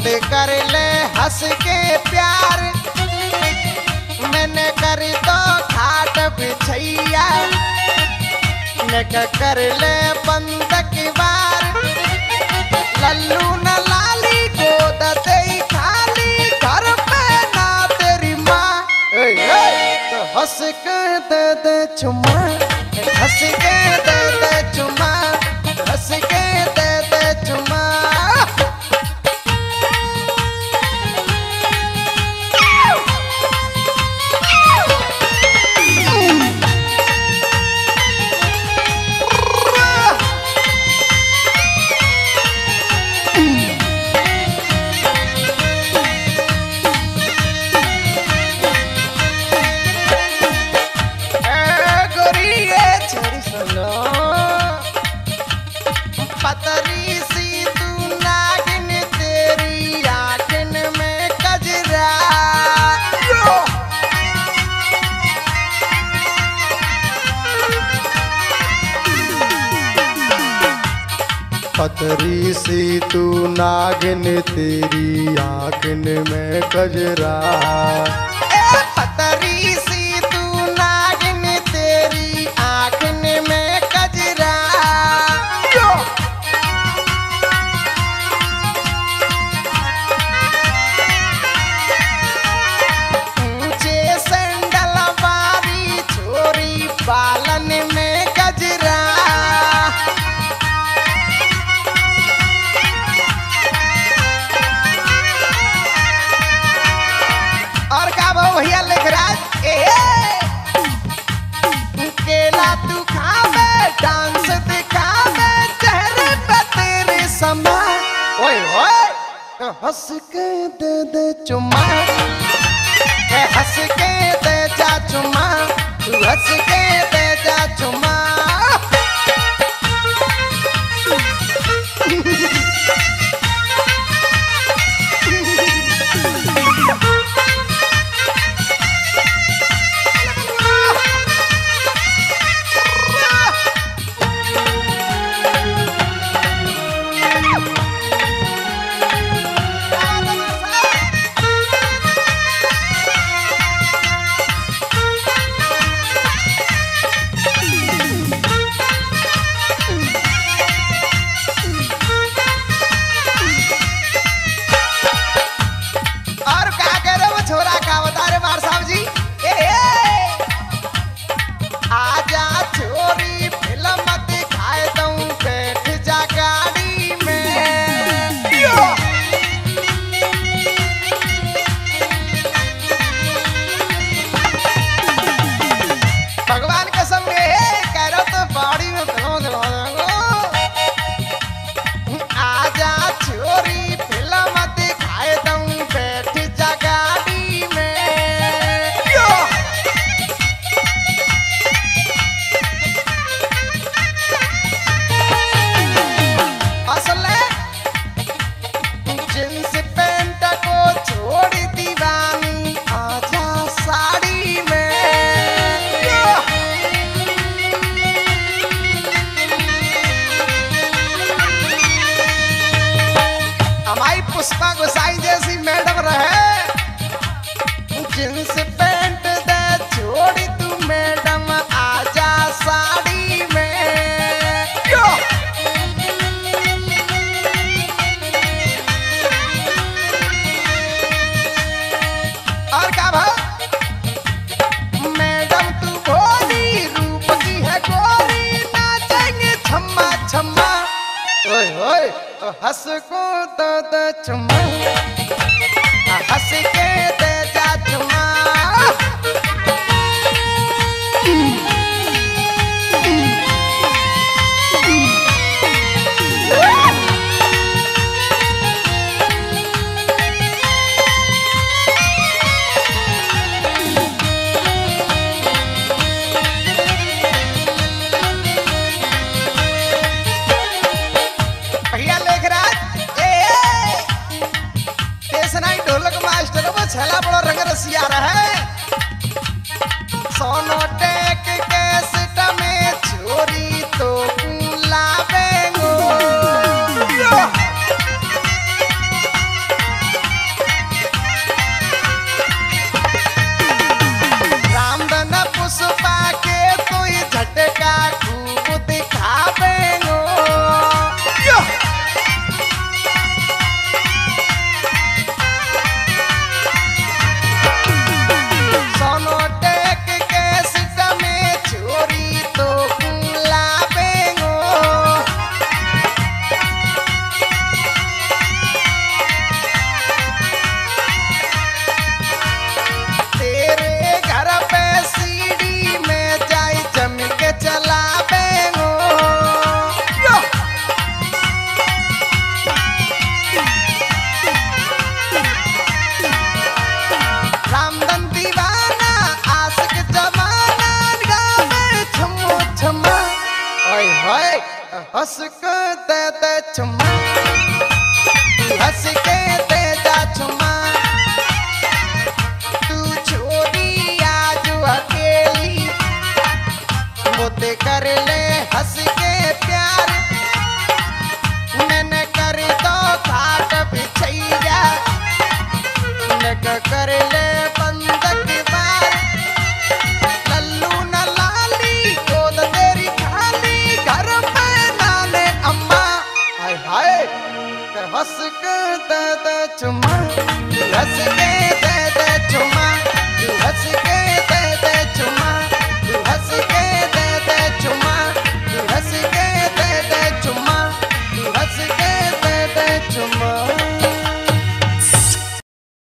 ते कर ले हंस के प्यार, मैंने कर दो खाट बिछैया, मैं कर ले बंद की बार। लल्लू न लाली गोद दे खाली, घर पे ना तेरी माँ। तो हंस के दे दे चुम्मा, हंस के दे दे चुम्मा, हंस के दे दे चुम्मा। पतरी सी तू नागिन, तेरी आँखन में कजरा। पतरी सी तू नागिन, तेरी आँखन में कजरा। पतरी सी तू नागिन, तेरी आँखन में कजरा। बालन में गजरा, और का भाव भैया लेखराज। केला तू खावे, डांस दिखावे, चेहरे पे तेरे समा। ओए ओए हंस के दे दे चुम्मा, हंस के दे जा चुम्मा, तू हंस के दे जा चुम्मा। पुष्पा गोसाई जैसी मैडम रहे, जींस पैंट दे छोड़ी तू मैडम, आजा साड़ी में। और क्या भाव मैडम तू भोली, रूप की है गोरी, नाचेंगे छम्मा छम्मा। ओए ओए हंस को तो दे चुम्मा, हंस के दे जा चुम्मा। छला बड़ा रंग रसिया रहे, सोनो टेक के सिट में छोरी तो लावेंगो। हंस के दे दे चुम्मा, हंस के दे जा चुम्मा, तू छोरी आज अकेली, मुझे कर ले हंस के प्यार, मैंने कर दो खाट बिछैया, कर ले बंद की बार, लल्लू न लाली गोद तेरी खाली, घर पे नाले अम्मा, हाय हाय हंस के दे दे चुम्मा, हंस के दे दे चुम्मा।